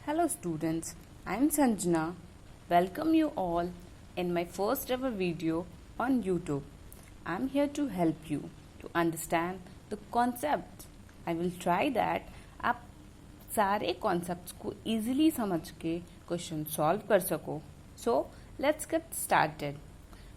Hello students, I am Sanjana. Welcome you all in my first ever video on YouTube. I am here to help you to understand the concepts. I will try that आप सारे concepts को easily समझ के question solve कर सको. So let's get started.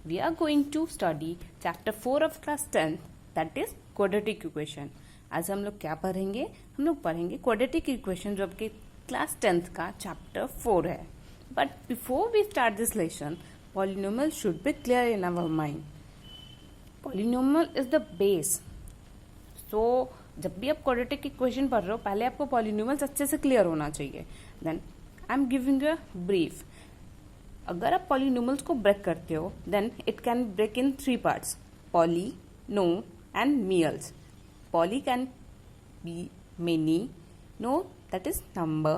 We are going to study chapter 4 of class 10, that is quadratic equation. आज हम लोग क्या पढ़ेंगे? हम लोग पढ़ेंगे quadratic equation जो आपके क्लास 10th का चैप्टर 4 है. But before we start this lesson, polynomial should be clear in our mind. Polynomial is the base. So जब भी आप क्वाड्रेटिक इक्वेशन पढ़ रहे हो, पहले आपको पॉलिनोमियल्स अच्छे से क्लियर होना चाहिए. Then I am giving you a brief. अगर आप पॉलिनोमियल्स को ब्रेक करते हो, then it can break in 3 parts: poly, no and mials. Poly can be many, no that is number,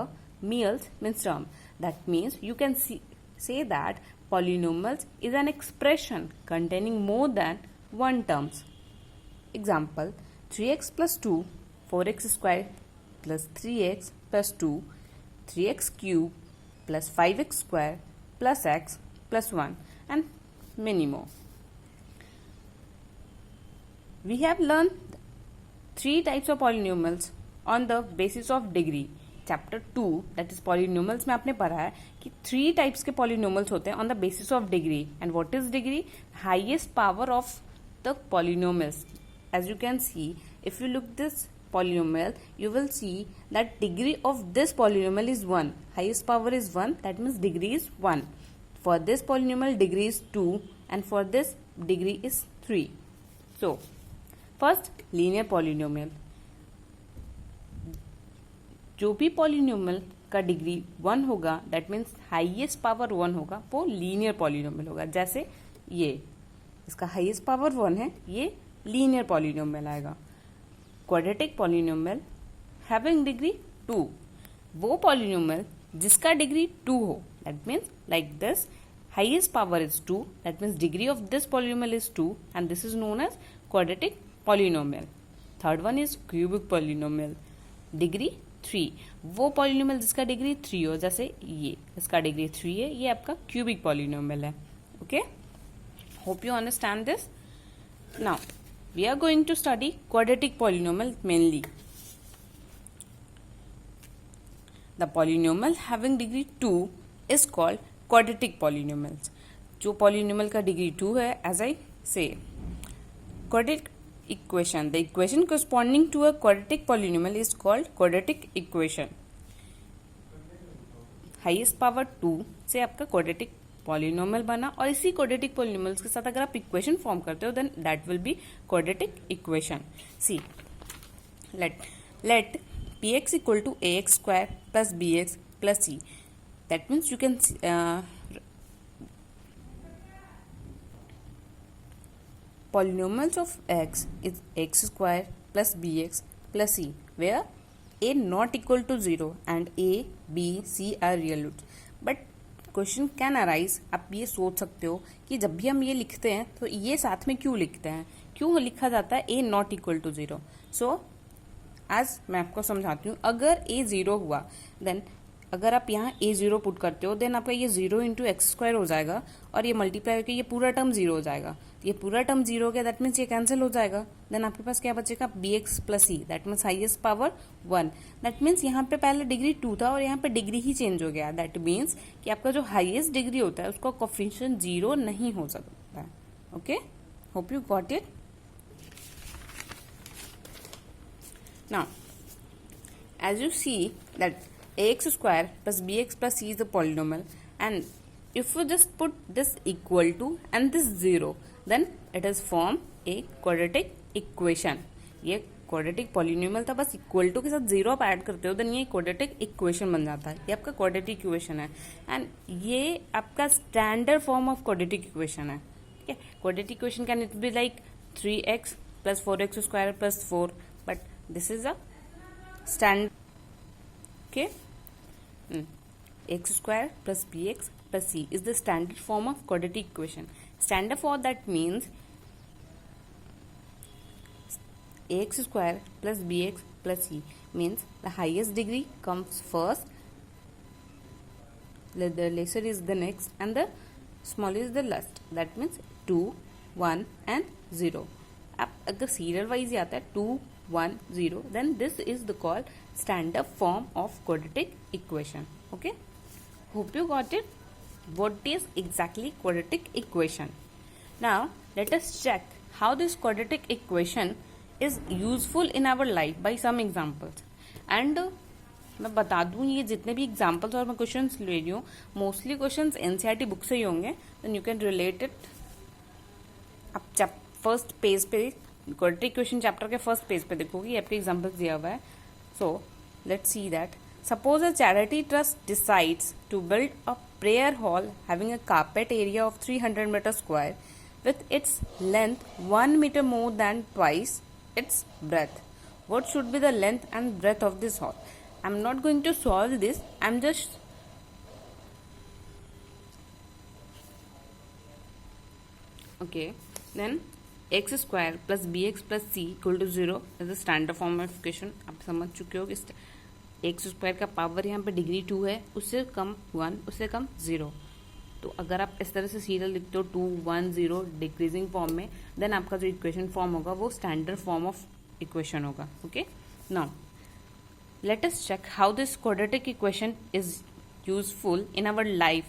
meals means term. That means you can say that polynomials is an expression containing more than one terms. Example: 3x plus 2, 4x square plus 3x plus 2, 3x cube plus 5x square plus x plus 1 and many more. We have learned 3 types of polynomials on the basis of degree. Chapter 2 that is polynomials में आपने पढ़ा है कि 3 types के polynomials होते हैं on the basis of degree. And what is degree? Highest power of the polynomials. As you can see, if you look this polynomial, you will see that degree of this polynomial is 1. Highest power is 1, that means degree is 1. For this polynomial degree is 2 and for this degree is 3. So first, linear polynomial. जो भी polynomial का degree 1 होगा, that means highest power 1 होगा, वो linear polynomial होगा. जैसे ये इसका हाईएस्ट पावर 1 है, ये लीनियर पॉलिनोमियल आएगा. क्वाड्रेटिक पॉलिनोमियल हैविंग डिग्री 2, वो पॉलिनोमियल जिसका डिग्री 2 हो, that means like this, highest power is 2, that means degree of this polynomial is 2 and this is known as quadratic polynomial. Third one is cubic polynomial, degree 3, वो polynomial जिसका degree 3 हो. जैसे ये इसका degree 3 है, ये आपका क्यूबिक पॉलिनोमियल है. Okay, hope you understand this. Now we are going to study quadratic polynomial mainly. The polynomial having degree 2 is called quadratic polynomials. जो पॉलिनोमियल का डिग्री 2 है, as I say, quadratic equation, the equation corresponding to a quadratic polynomial is called quadratic equation. Highest power 2 से आपका quadratic polynomial बना, और इसी quadratic polynomials के साथ अगर आप इक्वेशन फॉर्म करते हो, then that will be quadratic equation. See, let px equal to ax square plus bx plus c. That means you can polynomials of x is x square plus bx plus c, where a not equal to 0 and a, b, c are real roots. But question can arise, आप ये सोच सकते हो कि जब भी हम ये लिखते हैं तो ये साथ में क्यों लिखते हैं, क्यों लिखा जाता है a not equal to 0. सो आज मैं आपको समझाती हूँ. अगर a 0 हुआ, देन अगर आप यहाँ a0 पुट करते हो, देन आपका ये 0 इंटू एक्स स्क्वायर हो जाएगा, और ये मल्टीप्लाई होकर ये पूरा टर्म 0 हो जाएगा. ये पूरा टर्म 0 हो गया, दैट मीन्स ये कैंसिल हो जाएगा. देन आपके पास क्या बचेगा? bx plus c, that means highest power 1. That means यहाँ पे पहले डिग्री 2 था और यहाँ पे डिग्री ही चेंज हो गया. दैट मीन्स कि आपका जो हाईएस्ट डिग्री होता है उसका कोफिशिएंट 0 नहीं हो सकता है. Okay, hope you got it. Now as you see that ax square plus bx plus c is a polynomial, and if you just put this equal to and this 0, then it is form a quadratic equation. ये quadratic polynomial था, बस equal to के साथ 0 आप add करते हो, then ये quadratic equation बन जाता है. ये आपका quadratic equation है, and ये आपका standard form of quadratic equation है. ठीक है, quadratic equation can it be like 3x plus 4x square plus 4, but this is a standard. Okay, x square plus bx plus c is the standard form of quadratic equation. Standard form, that means ax square plus bx plus c means the highest degree comes first the lesser is the next and the smaller is the last. That means 2, 1 and 0. अब अगर serial wise ही आता है 2, 1, 0, then this is the called standard form of quadratic equation. Okay, hope you got it. What is exactly quadratic equation? Now let us check how this quadratic equation is useful in our life by some examples. And मैं बता दूं ये जितने भी examples और मैं questions ले रही हूँ मोस्टली क्वेश्चंस एनसीईआरटी बुक से ही होंगे. Then you can relate it. आप फर्स्ट पेज पे क्वाड्रेटिक इक्वेशन चैप्टर के फर्स्ट पेज पे देखोगे आपके एग्जाम्पल्स दिया हुआ है. So let's see that. Suppose a charity trust decides to build a prayer hall having a carpet area of 300 metre square with its length 1 meter more than twice its breadth. What should be the length and breadth of this hall? I'm not going to solve this. I'm just okay. Then x square plus bx plus c equal to 0 is the standard form of equation. आप समझ चुके हो कि x square का power यहाँ पे degree 2 है, उससे कम 1, उससे कम 0. तो अगर आप इस तरह से सीरियल लिखते हो 2, 1, 0 डिक्रीजिंग फॉर्म में, देन आपका जो इक्वेशन फॉर्म होगा वो स्टैंडर्ड फॉर्म ऑफ इक्वेशन होगा. Okay, now let us check how this quadratic equation is useful in our life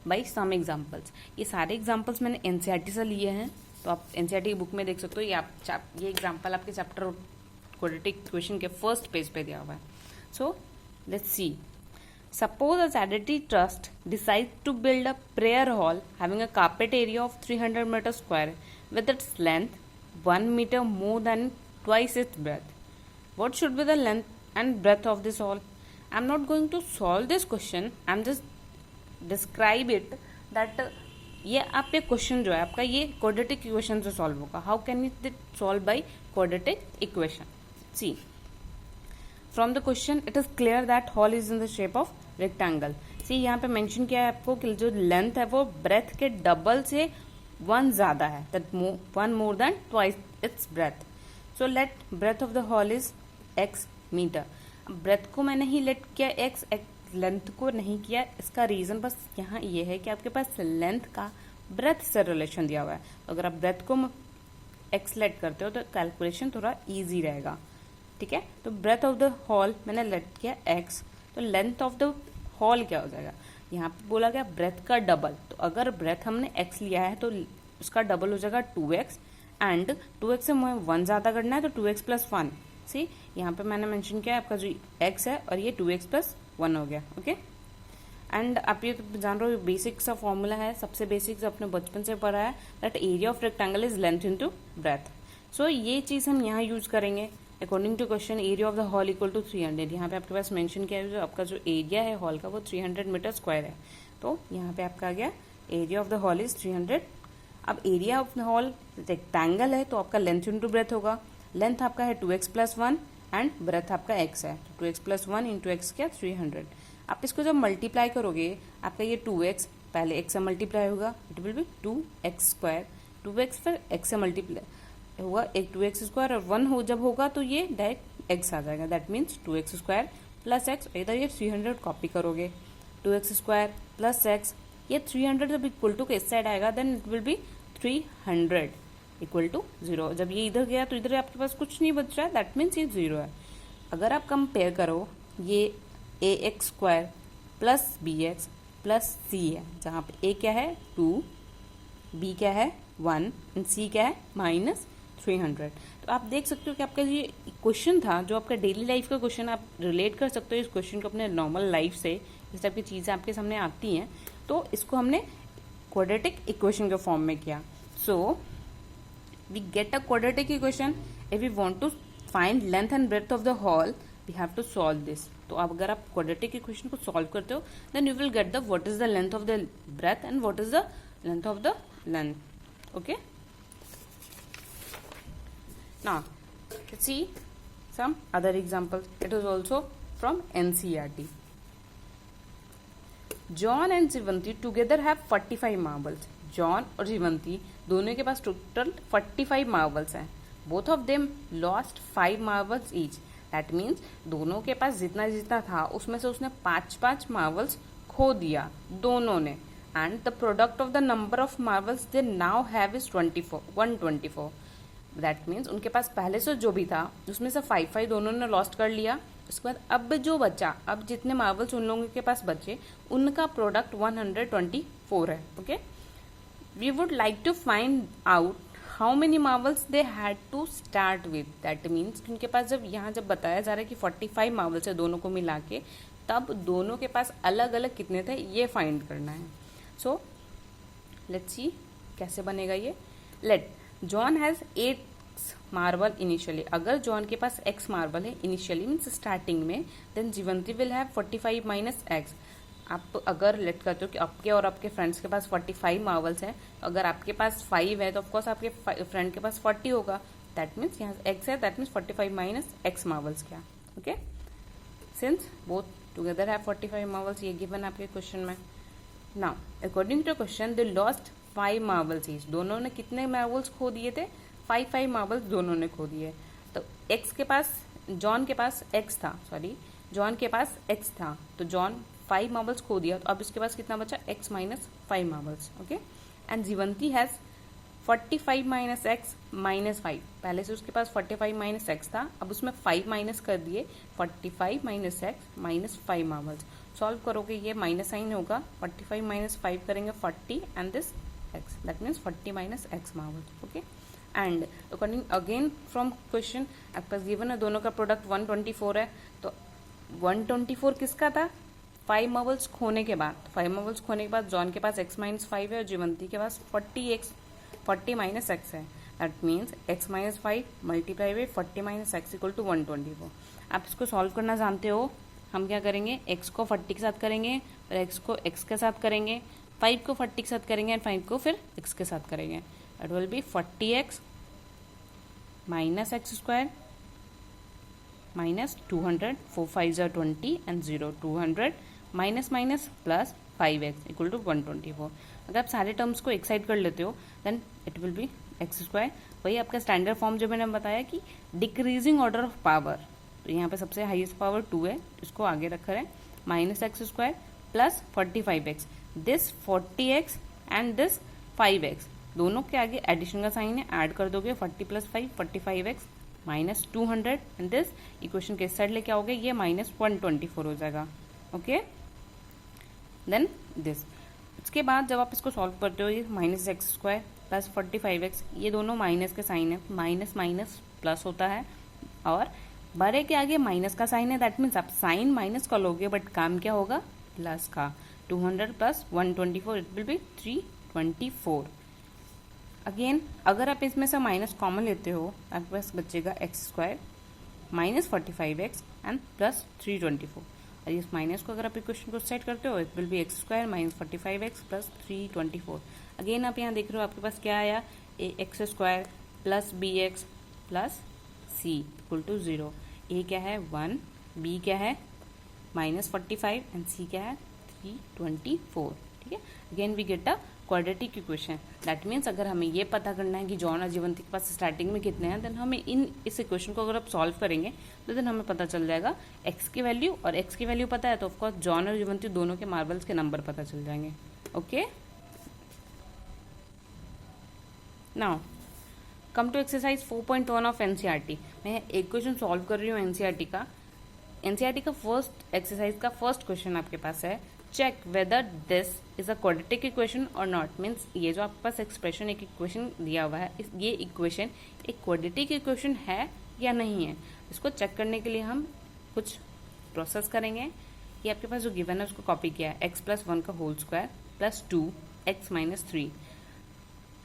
by some examples. ये सारे एग्जांपल्स मैंने एनसीईआरटी से लिए हैं, तो आप एनसीईआरटी की बुक में देख सकते हो. ये एग्जाम्पल आपके चैप्टर क्वाड्रेटिक इक्वेशन के फर्स्ट पेज पे दिया हुआ है. So let's C. Suppose a charity trust decides to build a prayer hall having a carpet area of 300 meter square with its length 1 meter more than twice its breadth. What should be the length and breadth of this hall? I'm not going to solve this question. I'm just describe it that ये आप ये question जो है आपका ये quadratic equation से solve होगा. How can it solve by quadratic equation? See, from the question it is clear that hall is in the shape of rectangle. See, यहाँ पे मेंशन किया है आपको कि जो लेंथ है वो ब्रेथ के डबल से 1 ज्यादा है, that 1 more than twice its breadth. So let breadth of the hall is x metre. Breadth को मैंने ही लेट किया x, लेंथ को नहीं किया. इसका रीजन बस यहाँ ये है कि आपके पास लेंथ का ब्रेथ से रिलेशन दिया हुआ है. अगर आप ब्रेथ को x लेट करते हो तो कैलकुलेशन थोड़ा ईजी रहेगा. ठीक है, तो ब्रेथ ऑफ द हॉल मैंने लेट किया x, तो लेंथ ऑफ द हॉल क्या हो जाएगा? यहाँ पे बोला गया ब्रेथ का डबल, तो अगर ब्रेथ हमने x लिया है तो उसका डबल हो जाएगा 2x, एंड 2x से मुझे 1 ज्यादा करना है तो 2x प्लस 1. सी, यहाँ पे मैंने मेंशन किया है आपका जो x है और ये 2x प्लस 1 हो गया. ओके, एंड आप ये जान रहे हो बेसिक सा फॉर्मूला है, सबसे बेसिक से अपने बचपन से पढ़ा है, that area of rectangle is length into breadth. So ये चीज हम यहाँ यूज करेंगे. According to question area of the hall equal to 300. यहाँ पे आपके पास मेंशन किया है जो आपका जो एरिया है हॉल का वो 300 मीटर स्क्वायर है. तो यहाँ पे आपका आ गया area of the hall is 300. अब area of the hall rectangle है तो आपका लेंथ इंटू ब्रेथ होगा. लेंथ आपका है 2x प्लस 1 एंड ब्रेथ आपका x है, तो 2x प्लस 1 इंटू एक्स क्या 300. आप इसको जब मल्टीप्लाई करोगे आपका ये 2x पहले x से मल्टीप्लाई होगा, it will B 2x square. 2x फिर x से मल्टीप्लाई होगा, एक 2x स्क्वायर और 1 हो जब होगा तो ये डायरेक्ट x आ जाएगा. That means 2x square plus x. इधर ये 300 कॉपी करोगे, 2x स्क्वायर प्लस x, ये 300 जब इक्वल टू इस साइड आएगा then it will be 300 equal to 0. जब ये इधर गया तो इधर आपके पास कुछ नहीं बच रहा है, दैट मीन्स ये 0 है. अगर आप कंपेयर करो ये ax square plus bx plus c है, जहाँ पे a क्या है 2, b क्या है 1 एंड c क्या है माइनस 300. तो आप देख सकते हो कि आपका ये क्वेश्चन था जो आपका डेली लाइफ का क्वेश्चन, आप रिलेट कर सकते हो इस क्वेश्चन को अपने नॉर्मल लाइफ से. इस टाइप की चीज़ें आपके सामने आती हैं तो इसको हमने क्वाड्रेटिक इक्वेशन के फॉर्म में किया. So we get a quadratic equation. If you want to find length and breadth of the hall we have to solve this. तो अब अगर आप क्वाड्रेटिक इक्वेशन को सॉल्व करते हो then you will get the what is the length of the breadth and what is the length of the length. Okay, now let's see some other examples. It is also from NCERT. John and Jivanti together have 45 marbles. John और जीवंती दोनों के पास total 45 marbles हैं. Both of them lost 5 marbles each. That means दोनों के पास जितना जितना था उसमें से उसने 5-5 marbles खो दिया दोनों ने, and the product of the number of marbles they now have is 124। That means उनके पास पहले से जो भी था उसमें से 5 दोनों ने लॉस्ट कर लिया। उसके बाद अब जो बचा, अब जितने मार्बल्स उन लोगों के पास बचे उनका प्रोडक्ट 124 है। Okay, we would like to find out how many marbles they had to start with. That means उनके पास जब यहाँ जब बताया जा रहा है कि 45 मार्बल्स है दोनों को मिला के, तब दोनों के पास अलग अलग कितने थे ये फाइंड करना है। सो लेट्स सी कैसे बनेगा ये। Let John has 8 marble initially. अगर जॉन के पास x मार्बल है इनिशियली मीन्स स्टार्टिंग में, then Jeevanti will have 45 minus x. आप अगर लेट करते हो कि आपके और आपके फ्रेंड्स के पास 45 मार्बल्स हैं, अगर आपके पास 5 है तो ऑफकोर्स आपके फ्रेंड के पास 40 होगा। दैट मीन्स यहाँ x है, that means 45 minus x marbles क्या। Okay, since both together have 45 marbles, ये गिवन आपके क्वेश्चन में। Now according to question they lost 5 marbles each. दोनों ने कितने मार्बल्स खो दिए थे? 5 मार्बल्स दोनों ने खो दिए। तो x के पास, जॉन के पास x था, सॉरी जॉन के पास x था, तो जॉन 5 मार्बल्स खो दिया, तो अब इसके पास कितना बचा? x minus 5 marbles. Okay, and Jeevanti has 45 minus x minus 5। पहले से उसके पास 45 माइनस एक्स था, अब उसमें 5 माइनस कर दिए, 45 minus x minus 5 marbles. Solve करोगे ये माइनस साइन होगा, 45 माइनस 5 करेंगे 40 and this x, that means 40 minus x marbles. Okay, and according again from question आपके पास गिवन है दोनों का प्रोडक्ट 124 है, तो 124 किसका था? 5 मार्बल्स खोने के बाद। 5 मार्बल्स खोने के बाद जॉन के पास x माइनस 5 है और जीवंती के पास 40 माइनस एक्स है। That means x minus 5 multiply by 40 minus x equal to 124। आप इसको सॉल्व करना जानते हो। हम क्या करेंगे, x को 40 के साथ करेंगे और x को x के साथ करेंगे, 5 को 40 के साथ करेंगे एंड 5 को फिर x के साथ करेंगे। That will be 40x minus x square minus 200, 4 5 are 20 and 0 200 minus minus plus 5x equal to 124। अगर आप सारे टर्म्स को एक साइड कर लेते हो then it will be x square. वही आपका स्टैंडर्ड फॉर्म जो मैंने बताया कि डिक्रीजिंग ऑर्डर ऑफ पावर, तो यहाँ पे सबसे हाईएस्ट पावर 2 है, इसको आगे रखा है, minus x square plus 45x, this 40x and this 5x, दोनों के आगे एडिशन का साइन है, ऐड कर दोगे 40 plus 5 45x minus 200 and this equation के साइड लेके आओगे ये माइनस 124 हो जाएगा। ओके, देन दिस, इसके बाद जब आप इसको सॉल्व करते हो ये minus x square plus 45x, ये दोनों माइनस के साइन है, माइनस माइनस प्लस होता है और बड़े के आगे माइनस का साइन है, दैट मीन्स आप साइन माइनस का लोगे बट काम क्या होगा? प्लस का। 200 plus 124 it will B 324। Again अगर आप इसमें से माइनस कॉमन लेते हो आपके पास बचेगा x square minus 45x and plus 324। और इस माइनस को अगर आप इक्वेशन को सेट करते हो it will be x square minus 45x plus 324। Again आप यहाँ देख रहे हो आपके पास क्या आया? A x square plus b x plus c equal to 0। A क्या है? 1, बी क्या है? माइनस 45 एंड सी क्या है? 324। ठीक है, again we get a quadratic equation. That means अगर हमें ये पता करना है कि जॉन और जीवंती के पास स्टार्टिंग में कितने हैं, देन हमें इस इक्वेशन को अगर आप सॉल्व करेंगे तो देन हमें पता चल जाएगा x की वैल्यू, और x की वैल्यू पता है तो ऑफकोर्स जॉन और जीवंती दोनों के मार्बल्स के नंबर पता चल जाएंगे। Okay, now come to exercise 4.1 of NCERT. मैं एक क्वेश्चन सॉल्व कर रही हूँ एनसीईआरटी का। एनसीईआरटी का फर्स्ट एक्सरसाइज का फर्स्ट क्वेश्चन आपके पास है, check whether this is a quadratic equation और नॉट। मीन्स ये जो आपके पास एक्सप्रेशन एक इक्वेशन दिया हुआ है, ये इक्वेशन एक क्वाड्रेटिक इक्वेशन है या नहीं है, इसको चेक करने के लिए हम कुछ प्रोसेस करेंगे। ये आपके पास जो गिवन है उसको कॉपी किया है, x प्लस 1 का whole square plus 2x minus 3।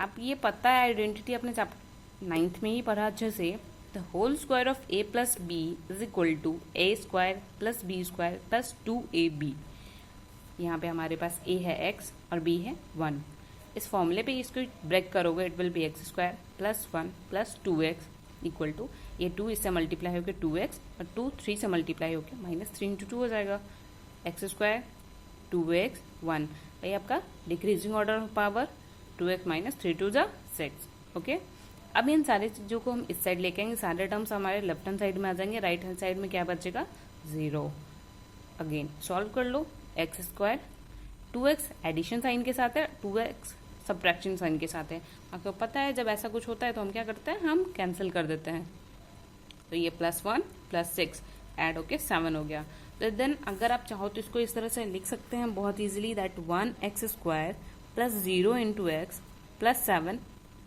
आप ये पता है आइडेंटिटी अपने 9th में ही पढ़ा अच्छे से। The whole square of a plus b is equal to a square plus b square plus 2ab। यहाँ पे हमारे पास a है x और b है 1। इस फॉर्मूले पे इसको ब्रेक करोगे it will be x square plus 1 plus 2x equal to, ये 2 इससे मल्टीप्लाई होकर 2x और 2 3 से मल्टीप्लाई होकर माइनस 3 इंटू 2 हो जाएगा। एक्स स्क्वायर 2x 1, भाई आपका decreasing order of power 2x minus 3 to 6। Okay, अब इन सारी चीज़ों को हम इस साइड लेके आएंगे, सारे टर्म्स हमारे लेफ्ट हैंड साइड में आ जाएंगे, राइट हैंड साइड में क्या बचेगा? 0। अगेन सॉल्व कर लो, x square 2x addition sign के साथ है, 2x सब्ट्रैक्शन साइन के साथ है। आपको पता है जब ऐसा कुछ होता है तो हम क्या करते हैं, हम कैंसिल कर देते हैं। तो ये +1 +6 ऐड होके 7 हो गया। तो देन अगर आप चाहो तो इसको इस तरह से लिख सकते हैं बहुत इजीली, दैट 1x² + 0 × x + 7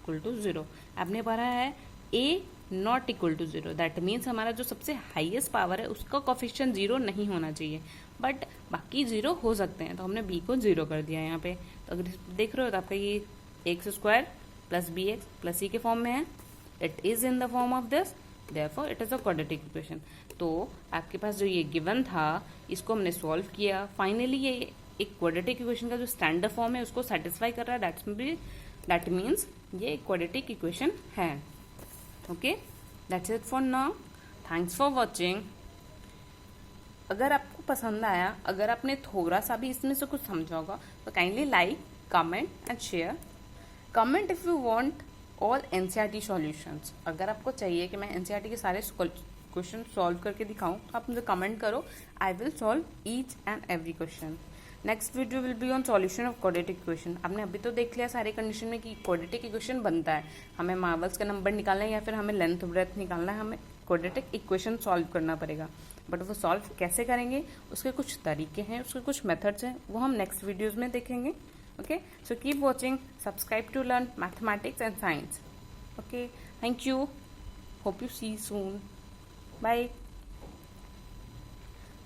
= 0। आपने पढ़ा है a not equal to 0, that means हमारा जो सबसे हाईएस्ट पावर है उसका कोफिशिएंट 0 नहीं होना चाहिए, बट बाकी 0 हो सकते हैं। तो हमने b को 0 कर दिया यहाँ पे। तो अगर देख रहे हो तो आपका ये x² + bx + c के फॉर्म में है, it is in the form of this, therefore it is a quadratic equation. तो आपके पास जो ये गिवन था इसको हमने सॉल्व किया, फाइनली ये एक क्वाड्रेटिक इक्वेशन का जो स्टैंडर्ड फॉर्म है उसको सेटिस्फाई कर रहा है, दैट मीन्स ये एक क्वाड्रेटिक इक्वेशन है। Okay, that's it for now, thanks for watching. अगर आपको पसंद आया, अगर आपने थोड़ा सा भी इसमें से कुछ समझा होगा तो kindly like, comment and share. Comment if you want all NCERT solutions. अगर आपको चाहिए कि मैं एनसीईआरटी के सारे क्वेश्चन सॉल्व करके दिखाऊं तो आप मुझे कमेंट करो, I will solve each and every question. Next video will be on solution of quadratic equation. आपने अभी तो देख लिया सारे कंडीशन में कि क्वाड्रेटिक इक्वेशन बनता है, हमें मार्वल्स का नंबर निकालना है या फिर हमें लेंथ ब्रेथ निकालना है, हमें क्वाड्रेटिक इक्वेशन सॉल्व करना पड़ेगा। बट वो सॉल्व कैसे करेंगे, उसके कुछ तरीके हैं, उसके कुछ मेथड्स हैं, वो हम नेक्स्ट वीडियोज में देखेंगे। Okay, so keep watching, subscribe to learn mathematics and science. Okay, thank you, hope you see soon, bye,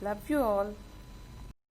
love you all.